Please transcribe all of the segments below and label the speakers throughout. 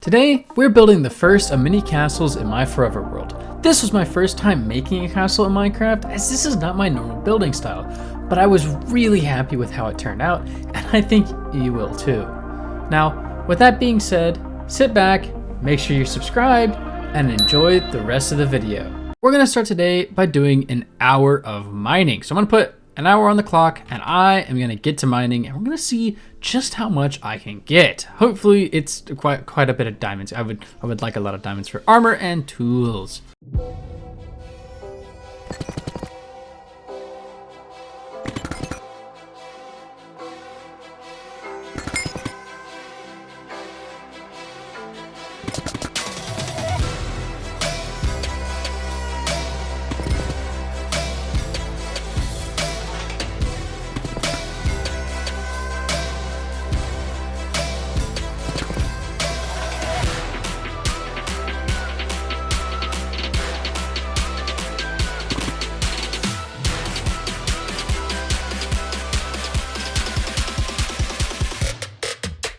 Speaker 1: Today, we're building the first of mini castles in my forever world. This was my first time making a castle in Minecraft, as this is not my normal building style, but I was really happy with how it turned out, and I think you will too. Now, with that being said, sit back, make sure you're subscribed, and enjoy the rest of the video. We're gonna start today by doing an hour of mining. So I'm gonna put an hour on the clock, and I am gonna get to mining, and we're gonna see just how much I can get. Hopefully it's quite a bit of diamonds. I would like a lot of diamonds for armor and tools.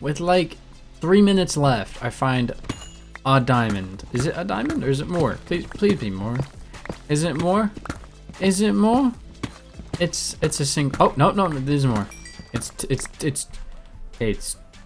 Speaker 1: With like 3 minutes left, I find a diamond. Is it a diamond or is it more? Please be more. Is it more? Is it more? It's a single. Oh no, there's more. It's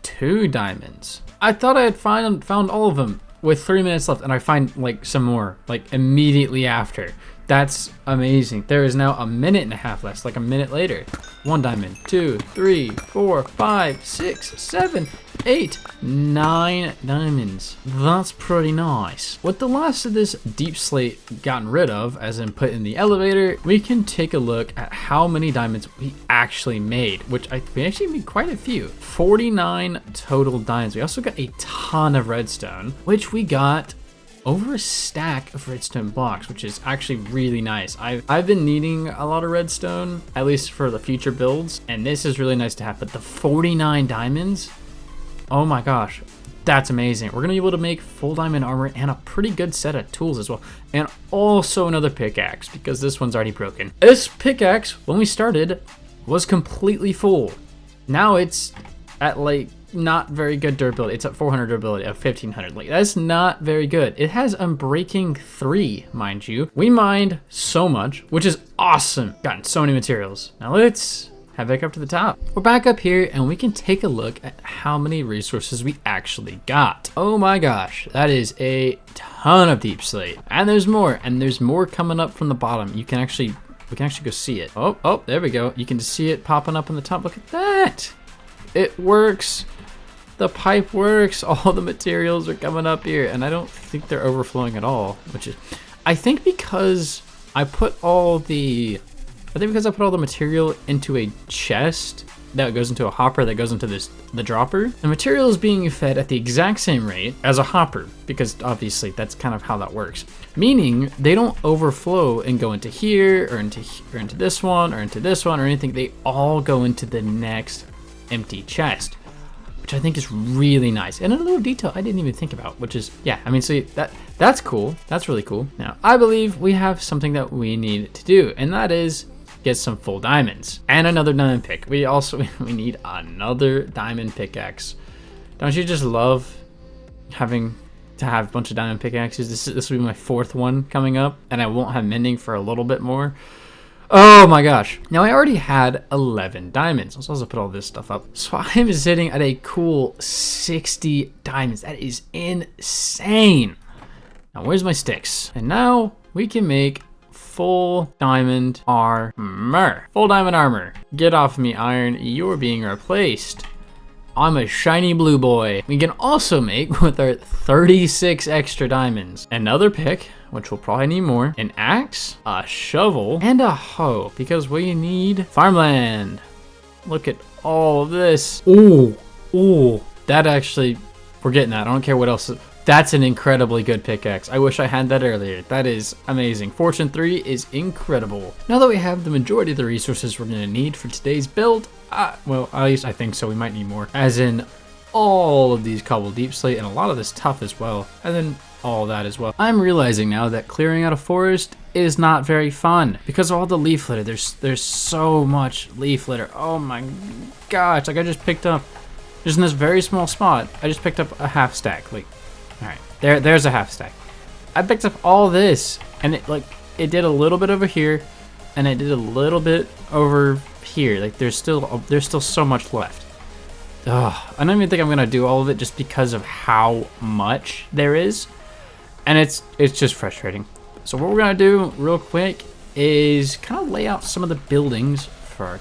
Speaker 1: 2 diamonds. I thought I had found all of them with 3 minutes left, and I find like some more like immediately after. That's amazing. There is now a minute and a half left, like a minute later. 1 diamond, 2, 3, 4, 5, 6, 7, 8, 9 diamonds. That's pretty nice. With the last of this deep slate gotten rid of, as in put in the elevator, we can take a look at how many diamonds we actually made, which we actually made quite a few. 49 total diamonds. We also got a ton of redstone, which we got over a stack of redstone blocks, which is actually really nice. I've been needing a lot of redstone, at least for the future builds, and this is really nice to have. But the 49 diamonds, oh my gosh, that's amazing. We're gonna be able to make full diamond armor and a pretty good set of tools as well, and also another pickaxe because this one's already broken. This pickaxe, when we started, was completely full. Now it's at like not very good durability. It's at 400 durability of 1500. Like, that's not very good. It has Unbreaking 3, mind you. We mined so much, which is awesome. Gotten so many materials. Now let's head back up to the top. We're back up here and we can take a look at how many resources we actually got. Oh my gosh, that is a ton of deep slate. And there's more coming up from the bottom. We can actually go see it. Oh, there we go. You can see it popping up on the top. Look at that. It works. The pipe works. All the materials are coming up here, and I don't think they're overflowing at all, which is, I think because I put all the material into a chest that goes into a hopper that goes into the dropper. The material is being fed at the exact same rate as a hopper, because obviously that's kind of how that works. Meaning they don't overflow and go into here or into this one or into this one or anything. They all go into the next empty chest, which I think is really nice. And a little detail I didn't even think about, which is, yeah, I mean, see, that's cool. That's really cool. Now, I believe we have something that we need to do, and that is get some full diamonds and another diamond pick. We need another diamond pickaxe. Don't you just love having to have a bunch of diamond pickaxes? This will be my 4th one coming up, and I won't have mending for a little bit more. Oh my gosh. Now I already had 11 diamonds. Let's also put all this stuff up. So I'm sitting at a cool 60 diamonds. That is insane. Now where's my sticks? And now we can make full diamond armor. Full diamond armor. Get off me, iron. You're being replaced. I'm a shiny blue boy. We can also make, with our 36 extra diamonds, another pick, which we'll probably need more, an axe, a shovel, and a hoe, because we need farmland. Look at all of this. Ooh, that actually, we're getting that. I don't care what else. That's an incredibly good pickaxe. I wish I had that earlier. That is amazing. Fortune 3 is incredible. Now that we have the majority of the resources we're gonna need for today's build, well, at least I think so. We might need more. As in all of these cobble deep slate and a lot of this tuff as well. And then all that as well. I'm realizing now that clearing out a forest is not very fun because of all the leaf litter. There's so much leaf litter. Oh my gosh, like I just picked up, just in this very small spot, I just picked up a half stack. Like, All right, there's a half stack. I picked up all this, and it did a little bit over here, and it did a little bit over here. Like there's still so much left. Ugh, I don't even think I'm gonna do all of it just because of how much there is, and it's just frustrating. So what we're gonna do real quick is kind of lay out some of the buildings for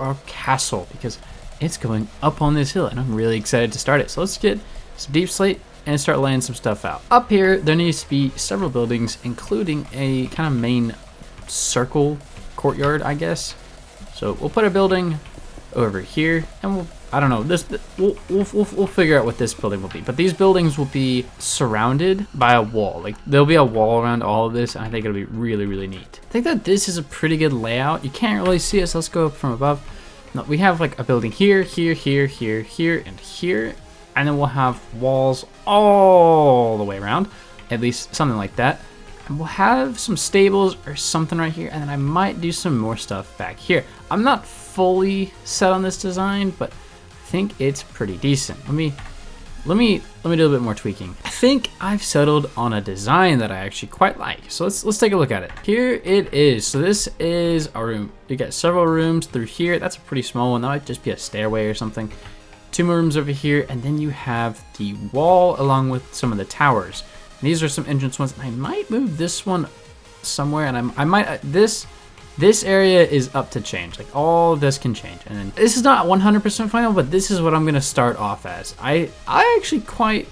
Speaker 1: our castle, because it's going up on this hill, and I'm really excited to start it. So let's get some deep slate and start laying some stuff out. Up here, there needs to be several buildings, including a kind of main circle courtyard, I guess. So we'll put a building over here, and we'll figure out what this building will be. But these buildings will be surrounded by a wall. Like there'll be a wall around all of this, and I think it'll be really, really neat. I think that this is a pretty good layout. You can't really see it, so let's go up from above. No, we have like a building here, here, here, here, here, and here, and then we'll have walls all the way around, at least something like that. And we'll have some stables or something right here, and then I might do some more stuff back here. I'm not fully set on this design, but I think it's pretty decent. Let me do a bit more tweaking. I think I've settled on a design that I actually quite like. So let's take a look at it. Here it is. So this is a room. You got several rooms through here. That's a pretty small one. That might just be a stairway or something. 2 more rooms over here, and then you have the wall along with some of the towers. And these are some entrance ones. And I might move this one somewhere, and I might this area is up to change. Like all of this can change, and then this is not 100% final, but this is what I'm gonna start off as. I actually quite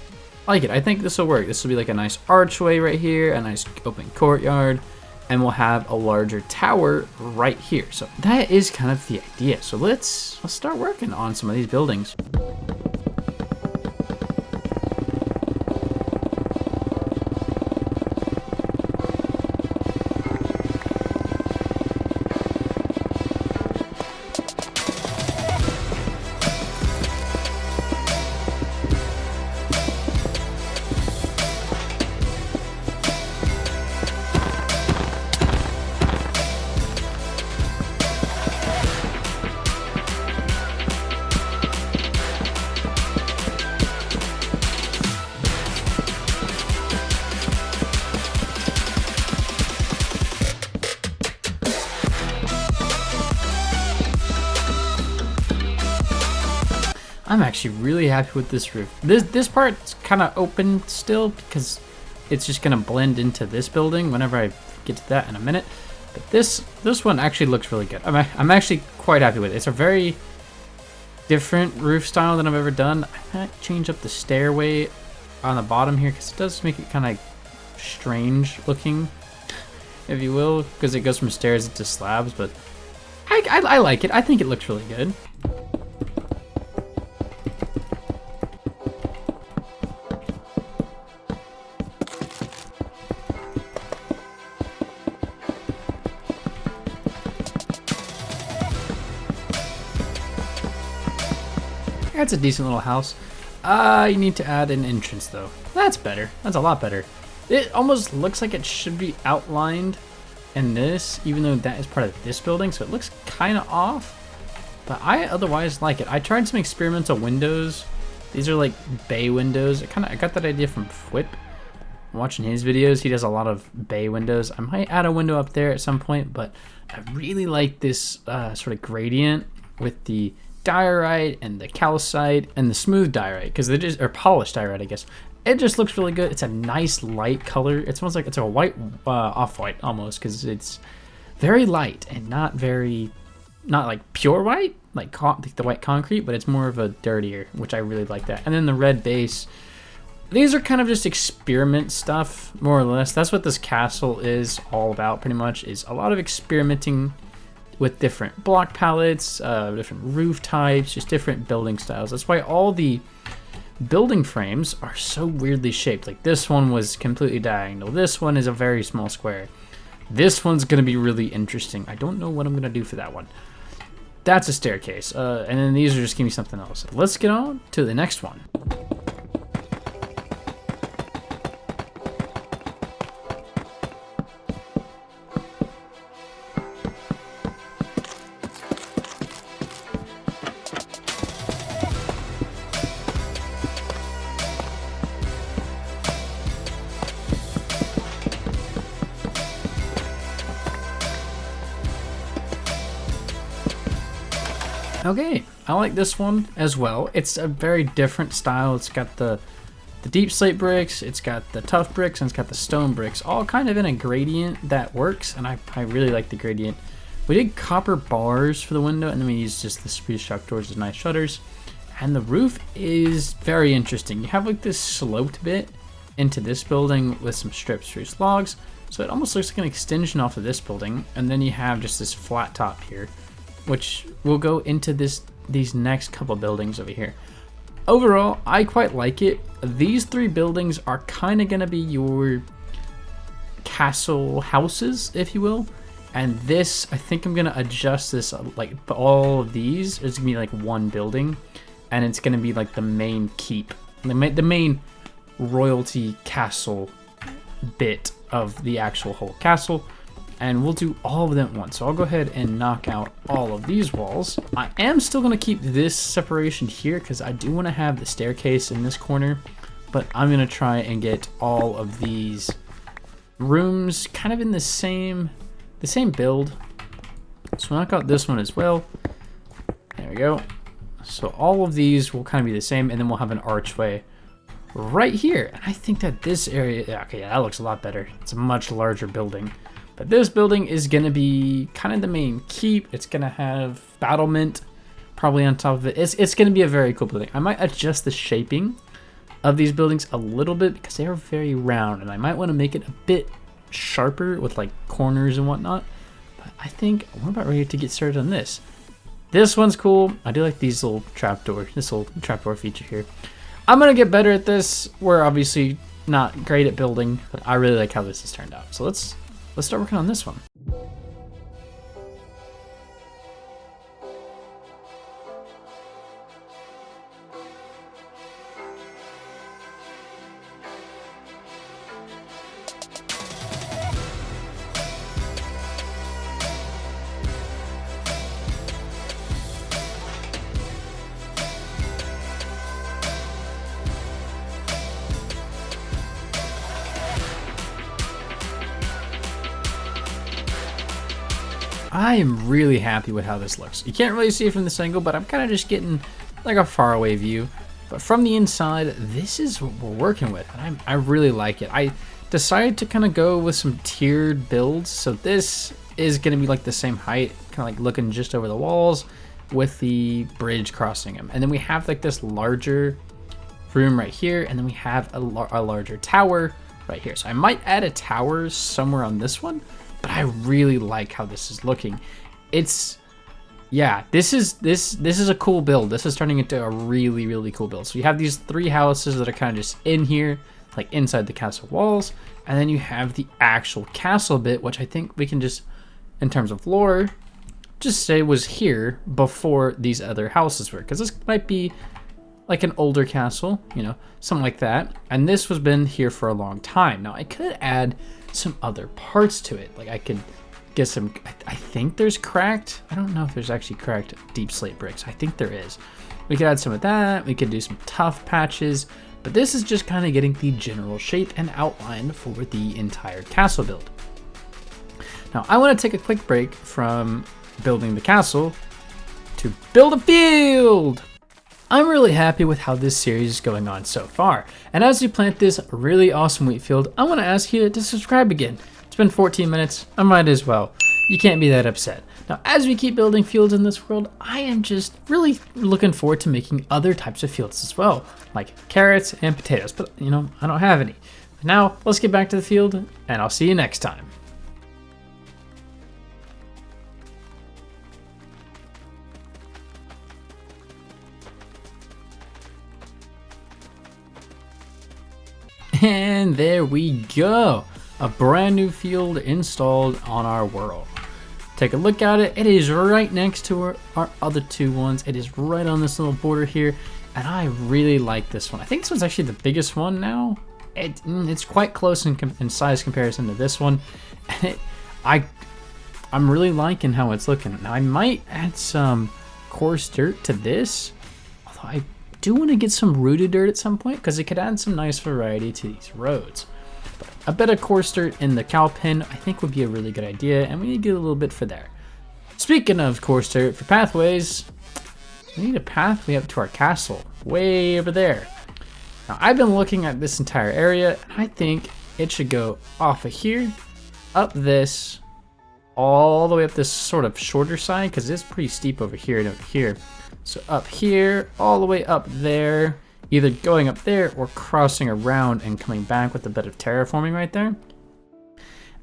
Speaker 1: like it. I think this will work. This will be like a nice archway right here, a nice open courtyard, and we'll have a larger tower right here. So that is kind of the idea. So let's start working on some of these buildings. I'm actually really happy with this roof. This part's kind of open still because it's just gonna blend into this building whenever I get to that in a minute. But this one actually looks really good. I'm actually quite happy with it. It's a very different roof style than I've ever done. I might change up the stairway on the bottom here because it does make it kind of strange looking, if you will, because it goes from stairs into slabs. But I like it. I think it looks really good. That's a decent little house. You need to add an entrance though. That's better. That's a lot better. It almost looks like it should be outlined in this, even though that is part of this building, so it looks kind of off. But I otherwise like it. I tried some experimental windows. These are like bay windows. I got that idea from Fwip. Watching his videos, he does a lot of bay windows. I might add a window up there at some point, but I really like this sort of gradient with the diorite and the calcite and the smooth diorite, because they just, or polished diorite, I guess. It just looks really good. It's a nice light color. It smells like it's a white, off-white almost, because it's very light and not like pure white, like the white concrete, but it's more of a dirtier, which I really like that. And then the red base. These are kind of just experiment stuff, more or less. That's what this castle is all about, pretty much, is a lot of experimenting with different block palettes, different roof types, just different building styles. That's why all the building frames are so weirdly shaped. Like this one was completely diagonal. This one is a very small square. This one's gonna be really interesting. I don't know what I'm gonna do for that one. That's a staircase. And then these are just gonna be something else. Let's get on to the next one. Okay, I like this one as well. It's a very different style. It's got the deep slate bricks, it's got the tough bricks, and it's got the stone bricks, all kind of in a gradient that works, and I really like the gradient. We did copper bars for the window, and then we used just the Swedish shock doors as nice shutters. And the roof is very interesting. You have like this sloped bit into this building with some stripped spruce logs, so it almost looks like an extension off of this building, and then you have just this flat top here, which will go into these next couple buildings over here. Overall, I quite like it. These 3 buildings are kind of going to be your castle houses, if you will. And this, I think I'm going to adjust this, like all of these is going to be like one building. And it's going to be like the main keep, the main royalty castle bit of the actual whole castle. And we'll do all of them at once. So I'll go ahead and knock out all of these walls. I am still going to keep this separation here because I do want to have the staircase in this corner. But I'm going to try and get all of these rooms kind of in the same build. So knock out this one as well. There we go. So all of these will kind of be the same, and then we'll have an archway right here. And I think that this area, okay, yeah, that looks a lot better. It's a much larger building. But this building is going to be kind of the main keep. It's going to have battlement probably on top of it. It's going to be a very cool building. I might adjust the shaping of these buildings a little bit because they are very round, and I might want to make it a bit sharper with like corners and whatnot. But I think we're about ready to get started on this. This one's cool. I do like these little trapdoors, this little trapdoor feature here. I'm going to get better at this. We're obviously not great at building, but I really like how this has turned out. So let's start working on this one. I am really happy with how this looks. You can't really see it from this angle, but I'm kind of just getting like a faraway view. But from the inside, this is what we're working with, and I really like it. I decided to kind of go with some tiered builds. So this is going to be like the same height, kind of like looking just over the walls with the bridge crossing them. And then we have like this larger room right here, and then we have a larger tower right here. So I might add a tower somewhere on this one. But I really like how this is looking. It's, yeah, this is a cool build. This is turning into a really cool build. So you have these 3 houses that are kind of just in here, like inside the castle walls, and then you have the actual castle bit, which I think we can just, in terms of lore, just say was here before these other houses were, because this might be like an older castle, you know, something like that. And this has been here for a long time. Now I could add some other parts to it. Like I could get some, I think there's cracked. I don't know if there's actually cracked deep slate bricks. I think there is. We could add some of that. We could do some tough patches, but this is just kind of getting the general shape and outline for the entire castle build. Now I want to take a quick break from building the castle to build a field. I'm really happy with how this series is going on so far, and as we plant this really awesome wheat field, I want to ask you to subscribe again. It's been 14 minutes, I might as well. You can't be that upset. Now, as we keep building fields in this world, I am just really looking forward to making other types of fields as well, like carrots and potatoes, but you know, I don't have any. Now, let's get back to the field, and I'll see you next time. And there we go, a brand new field installed on our world. Take a look at it. It is right next to our other 2 ones. It is right on this little border here, and I really like this one. I think this one's actually the biggest one now. It's quite close in size comparison to this one, and I'm really liking how it's looking. Now I might add some coarse dirt to this, although I do want to get some rooted dirt at some point because it could add some nice variety to these roads. But a bit of coarse dirt in the cow pen I think would be a really good idea, and we need to get a little bit for there. Speaking of coarse dirt for pathways, We need a pathway up to our castle, way over there. Now, I've been looking at this entire area, and I think it should go off of here, up this, all the way up this sort of shorter side, because it's pretty steep over here and over here. So up here, all the way up there, either going up there or crossing around and coming back with a bit of terraforming right there.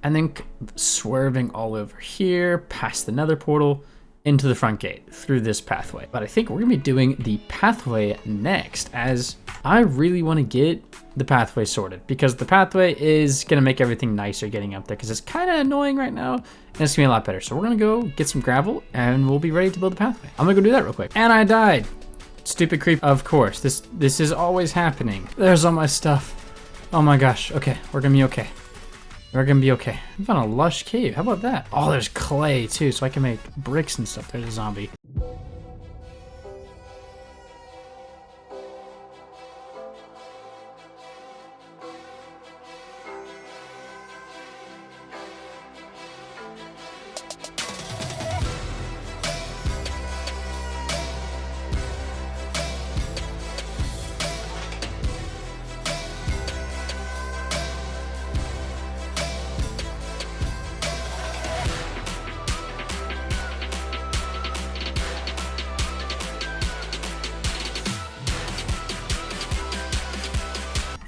Speaker 1: And then swerving all over here, past the nether portal, into the front gate through this pathway. But I think we're gonna be doing the pathway next, as I really want to get the pathway sorted, because the pathway is gonna make everything nicer getting up there, because it's kind of annoying right now, and it's gonna be a lot better. So we're gonna go get some gravel and we'll be ready to build the pathway. I'm gonna go do that real quick. And I died. Stupid creep. Of course, this is always happening. There's all my stuff. Oh my gosh. Okay, we're gonna be okay. We're gonna be okay. I found a lush cave. How about that? Oh, there's clay too, so I can make bricks and stuff. There's a zombie.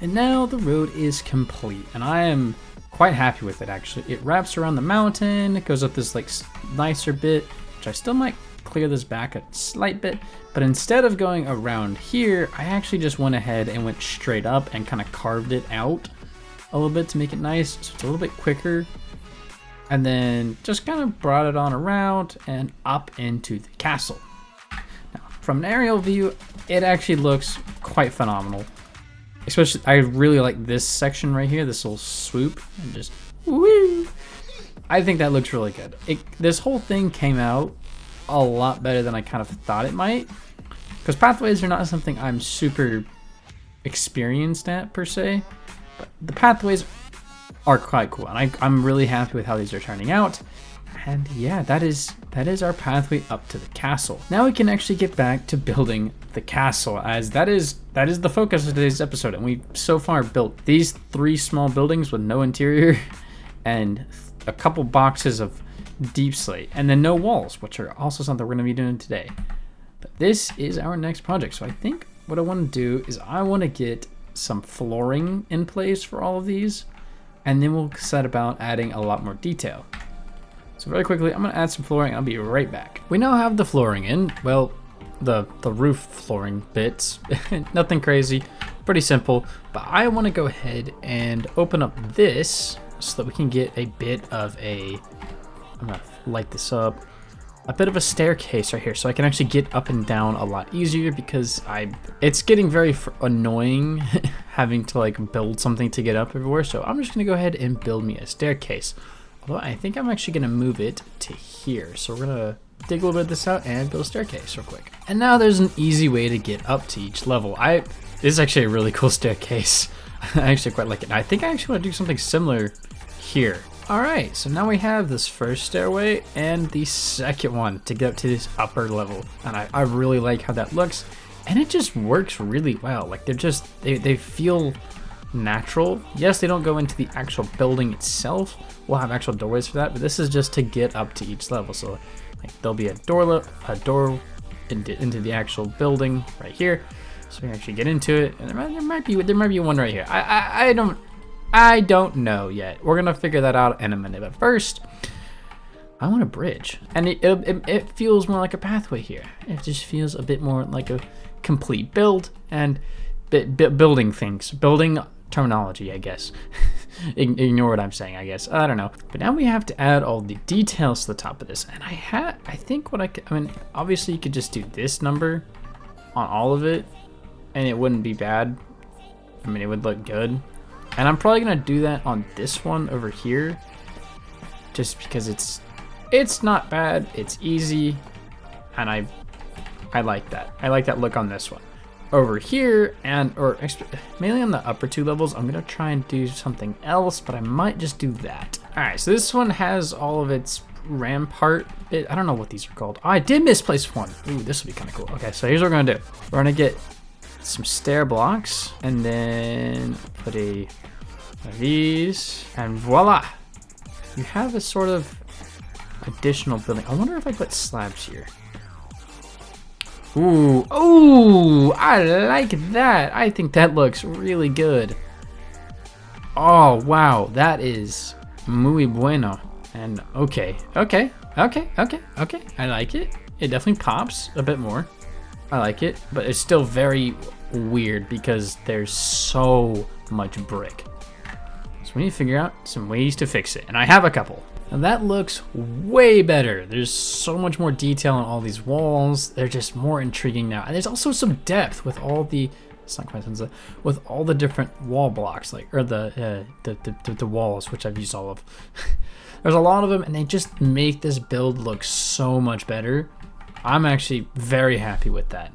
Speaker 1: And now the road is complete, and I am quite happy with it actually. It wraps around the mountain, it goes up this like nicer bit, which I still might clear this back a slight bit, but instead of going around here, I actually just went ahead and went straight up and kind of carved it out a little bit to make it nice, so it's a little bit quicker. And then just kind of brought it on around and up into the castle. Now, from an aerial view, it actually looks quite phenomenal. Especially, I really like this section right here, this little swoop, and just woo. I think that looks really good. This whole thing came out a lot better than I kind of thought it might, because pathways are not something I'm super experienced at per se, but the pathways are quite cool, and I'm really happy with how these are turning out. And yeah, that is our pathway up to the castle. Now we can actually get back to building the castle, as that is the focus of today's episode. And we've so far built these 3 small buildings with no interior and a couple boxes of deep slate, and then no walls, which are also something we're going to be doing today. But this is our next project. So I think what I want to do is I want to get some flooring in place for all of these, and then we'll set about adding a lot more detail. So very quickly, I'm gonna add some flooring. I'll be right back. We now have the flooring in. Well, the roof flooring bits. Nothing crazy, pretty simple. But I want to go ahead and open up this so that we can get a bit of a. I'm gonna light this up. A bit of a staircase right here, so I can actually get up and down a lot easier, because it's getting very annoying having to like build something to get up everywhere. So I'm just gonna go ahead and build me a staircase. Although I think I'm actually gonna move it to here. So we're gonna dig a little bit of this out and build a staircase real quick. And now there's an easy way to get up to each level. This is actually a really cool staircase. I actually quite like it. I think I actually want to do something similar here. All right, so now we have this first stairway and the second one to get up to this upper level. And I really like how that looks. And it just works really well. Like they feel natural. Yes, they don't go into the actual building itself. We'll have actual doorways for that, but this is just to get up to each level. So like there'll be a door into the actual building right here, so we can actually get into it. And there might be one right here. I don't know yet. We're gonna figure that out in a minute. But first, I want a bridge, and it feels more like a pathway here. It just feels a bit more like a complete build and building things, building terminology, I guess. Ignore what I'm saying, I guess. I don't know. But now we have to add all the details to the top of this. And I think what I mean, obviously you could just do this number on all of it and it wouldn't be bad. I mean, it would look good. And I'm probably gonna do that on this one over here, just because it's not bad, it's easy, and I like that. I like that look on this one. over here, mainly on the upper 2 levels. I'm gonna try and do something else, but I might just do that. All right, so this one has all of its rampart bit. I don't know what these are called. Oh, I did misplace one. Ooh, this will be kind of cool. Okay, so here's what we're gonna do. We're gonna get some stair blocks and then put one of these, and voila, you have a sort of additional building. I wonder if I put slabs here. Ooh, I like that. I think that looks really good. Oh, wow, that is muy bueno. And okay. I like it. It definitely pops a bit more. I like it, but it's still very weird because there's so much brick. So we need to figure out some ways to fix it, and I have a couple. Now that looks way better. There's so much more detail on all these walls. They're just more intriguing now. And there's also some depth with all the, it's not quite sensitive, with all the different wall blocks, like, or the walls, which I've used all of. There's a lot of them, and they just make this build look so much better. I'm actually very happy with that.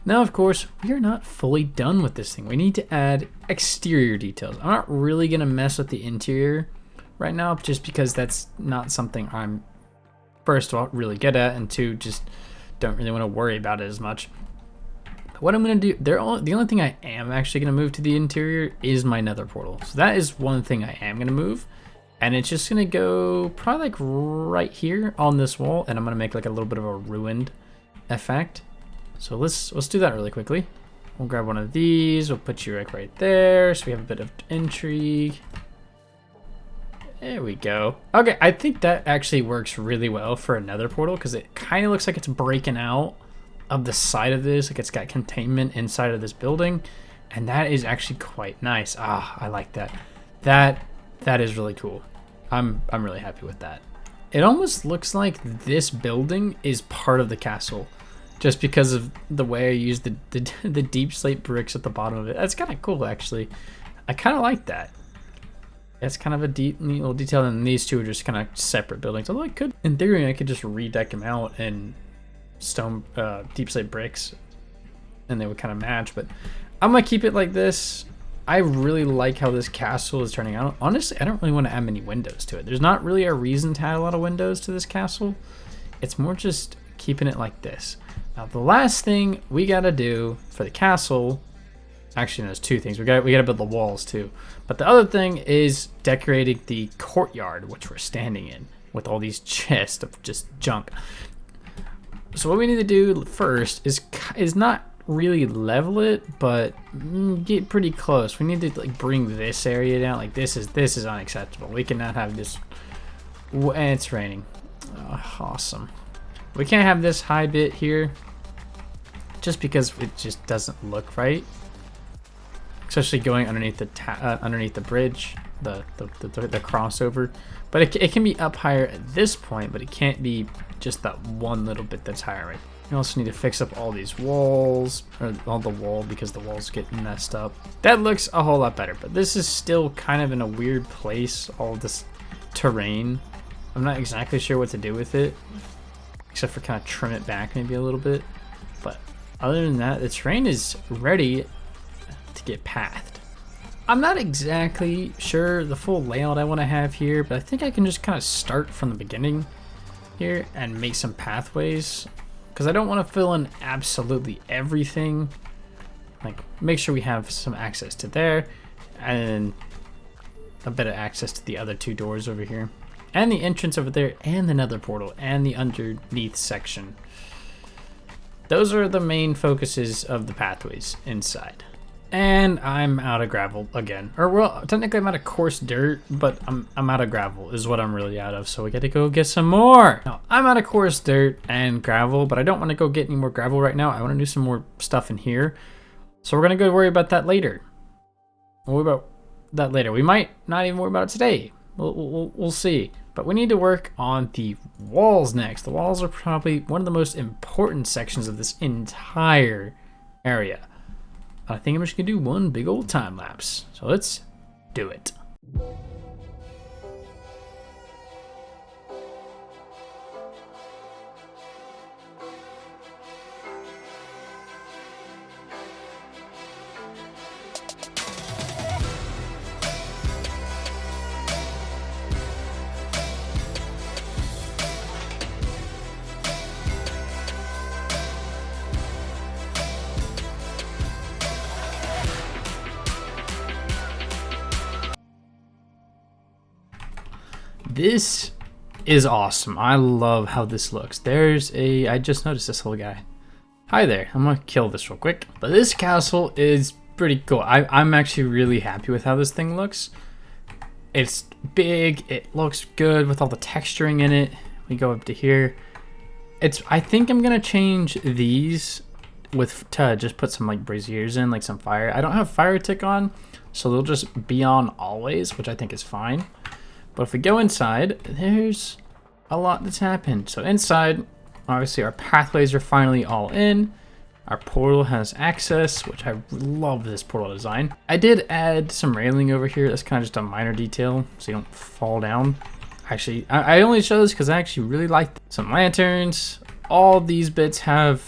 Speaker 1: Now, of course, we are not fully done with this thing. We need to add exterior details. I'm not really gonna mess with the interior right now, just because that's not something I'm, first of all, really good at, and two, just don't really want to worry about it as much. But what I'm going to do, the only thing I am actually going to move to the interior is my nether portal. So that is one thing I am going to move, and it's just going to go probably like right here on this wall, and I'm going to make like a little bit of a ruined effect. So let's do that really quickly. We'll grab one of these, we'll put you right there, so we have a bit of intrigue. There we go. Okay, I think that actually works really well for a nether portal because it kind of looks like it's breaking out of the side of this, like it's got containment inside of this building, and that is actually quite nice. Ah, I like that. That is really cool. I'm really happy with that. It almost looks like this building is part of the castle, just because of the way I used the deep slate bricks at the bottom of it. That's kind of cool, actually. I kind of like that. It's kind of a neat little detail, and these two are just kind of separate buildings. Although in theory, I could just redeck them out in stone, deep slate bricks, and they would kind of match. But I'm gonna keep it like this. I really like how this castle is turning out. Honestly, I don't really want to add many windows to it. There's not really a reason to add a lot of windows to this castle. It's more just keeping it like this. Now, the last thing we gotta do for the castle. Actually, there's two things. We gotta build the walls too. But the other thing is decorating the courtyard, which we're standing in, with all these chests of just junk. So what we need to do first is not really level it, but get pretty close. We need to like bring this area down. Like this is unacceptable. We cannot have this. And it's raining. Oh, awesome. We can't have this high bit here, just because it just doesn't look right. Especially going underneath the bridge, the crossover. But it can be up higher at this point, but it can't be just that one little bit that's higher, right? You also need to fix up all these walls, or all the wall, because the walls get messed up. That looks a whole lot better, but this is still kind of in a weird place, all this terrain. I'm not exactly sure what to do with it, except for kind of trim it back maybe a little bit. But other than that, the terrain is ready to get pathed. I'm not exactly sure the full layout I want to have here, but I think I can just kind of start from the beginning here and make some pathways, because I don't want to fill in absolutely everything. Like, make sure we have some access to there, and a bit of access to the other two doors over here, and the entrance over there, and the nether portal, and the underneath section. Those are the main focuses of the pathways inside. And I'm out of gravel again. Or, well, technically I'm out of coarse dirt, but I'm out of gravel is what I'm really out of. So we gotta go get some more. Now, I'm out of coarse dirt and gravel, but I don't want to go get any more gravel right now. I want to do some more stuff in here. So we're gonna go worry about that later. We'll worry about that later. We might not even worry about it today. We'll see. But we need to work on the walls next. The walls are probably one of the most important sections of this entire area. I think I'm just gonna do one big old time lapse. So let's do it. This is awesome. I love how this looks. I just noticed this little guy. Hi there. I'm gonna kill this real quick. But this castle is pretty cool. I'm actually really happy with how this thing looks. It's big. It looks good with all the texturing in it. We go up to here. I think I'm gonna change these to just put some like braziers in, like some fire. I don't have fire tick on, so they'll just be on always, which I think is fine. But if we go inside, there's a lot that's happened. So inside, obviously our pathways are finally all in. Our portal has access, which I love this portal design. I did add some railing over here. That's kind of just a minor detail, so you don't fall down. Actually, I only show this because I actually really like some lanterns. All these bits have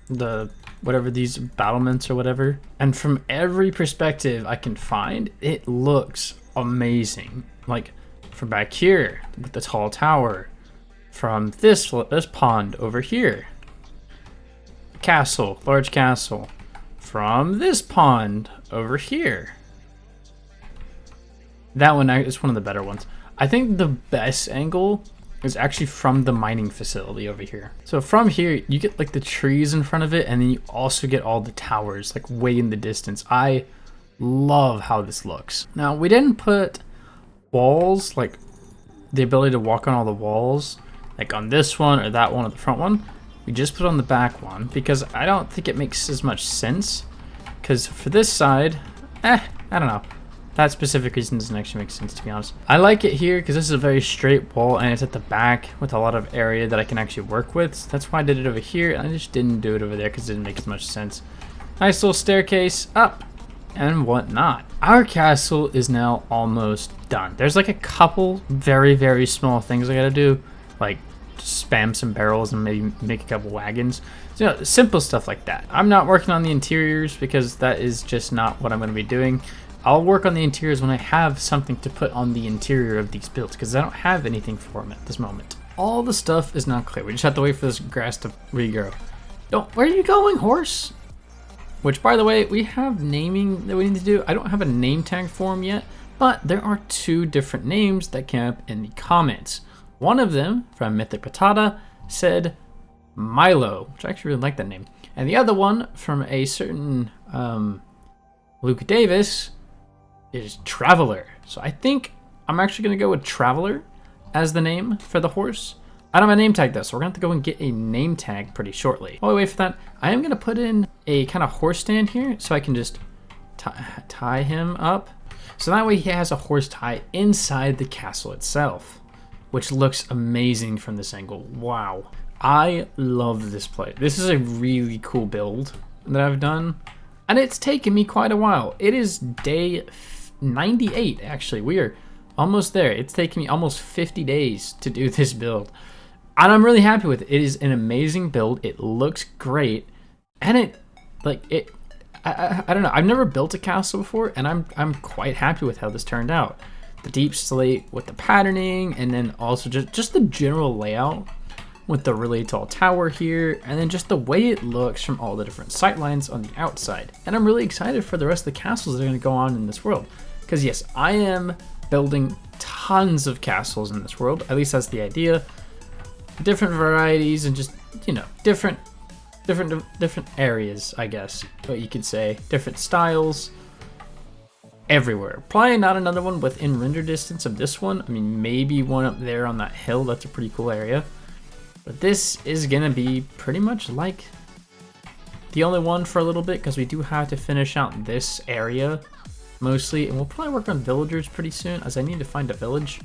Speaker 1: these battlements or whatever. And from every perspective I can find, it looks amazing. Like from back here with the tall tower, from this pond over here, castle, large castle, from this pond over here. That one is one of the better ones. I think the best angle is actually from the mining facility over here. So from here, you get like the trees in front of it, and then you also get all the towers like way in the distance. I love how this looks. Now, we didn't put walls, like the ability to walk on all the walls, like on this one or that one or the front one. We just put on the back one because I don't think it makes as much sense. Because for this side, I don't know. That specific reason doesn't actually make sense, to be honest. I like it here because this is a very straight wall and it's at the back with a lot of area that I can actually work with. So that's why I did it over here. I just didn't do it over there because it didn't make as much sense. Nice little staircase up and whatnot. Our castle is now almost done. There's like a couple very, very small things I gotta do, like spam some barrels and maybe make a couple wagons. So, you know, simple stuff like that. I'm not working on the interiors because that is just not what I'm going to be doing. I'll work on the interiors when I have something to put on the interior of these builds because I don't have anything for them at this moment. All the stuff is not clear. We just have to wait for this grass to regrow. Where are you going, horse? Which, by the way, we have naming that we need to do. I don't have a name tag for them yet, but there are 2 different names that came up in the comments. One of them, from Mythic Patata, said Milo, which I actually really like that name. And the other one, from a certain Luke Davis, is Traveler. So I think I'm actually going to go with Traveler as the name for the horse. I don't have a name tag though, so we're going to have to go and get a name tag pretty shortly. While we wait for that, I am going to put in a kind of horse stand here so I can just tie him up. So that way he has a horse tie inside the castle itself, which looks amazing from this angle. Wow. I love this play. This is a really cool build that I've done, and it's taken me quite a while. It is day 98, actually. We are almost there. It's taken me almost 50 days to do this build, and I'm really happy with it. It is an amazing build. It looks great, and I don't know. I've never built a castle before, and I'm quite happy with how this turned out. The deep slate with the patterning, and then also just the general layout with the really tall tower here, and then just the way it looks from all the different sight lines on the outside. And I'm really excited for the rest of the castles that are going to go on in this world. Because yes, I am building tons of castles in this world. At least that's the idea. Different varieties and just, you know, different areas, I guess, what you could say. Different styles. Everywhere. Probably not another one within render distance of this one. I mean, maybe one up there on that hill. That's a pretty cool area. But this is gonna be pretty much like the only one for a little bit because we do have to finish out this area mostly, and we'll probably work on villagers pretty soon as I need to find a village.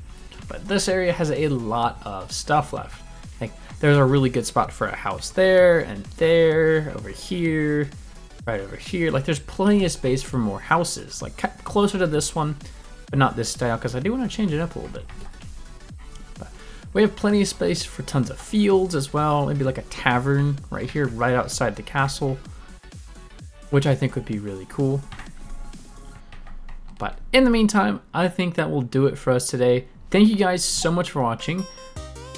Speaker 1: But this area has a lot of stuff left. Like there's a really good spot for a house there and there, over here, right over here. Like there's plenty of space for more houses, like closer to this one, but not this style because I do want to change it up a little bit. But we have plenty of space for tons of fields as well. Maybe like a tavern right here, right outside the castle, which I think would be really cool. But in the meantime, I think that will do it for us today. Thank you guys so much for watching.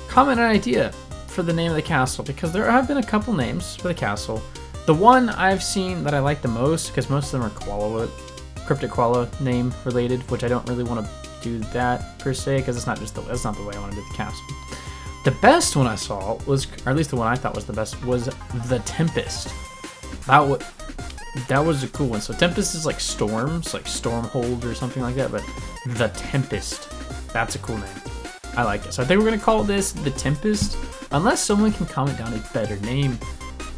Speaker 1: Comment an idea for the name of the castle because there have been a couple names for the castle. The one I've seen that I like the most, because most of them are Cryptic Koala name related, which I don't really want to do that per se, because that's not the way I want to do the castle. The best one I saw was, or at least the one I thought was the best, was the Tempest. That was a cool one. So Tempest is like storms, like Stormhold or something like that, but the Tempest, that's a cool name. I like it. So I think we're gonna call this the Tempest, unless someone can comment down a better name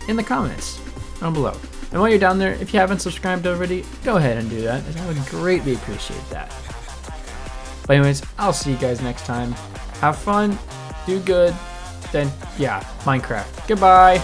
Speaker 1: in the comments down below. And while you're down there, if you haven't subscribed already, go ahead and do that, as I would greatly appreciate that. But anyways, I'll see you guys next time. Have fun, do good, then yeah, Minecraft. Goodbye.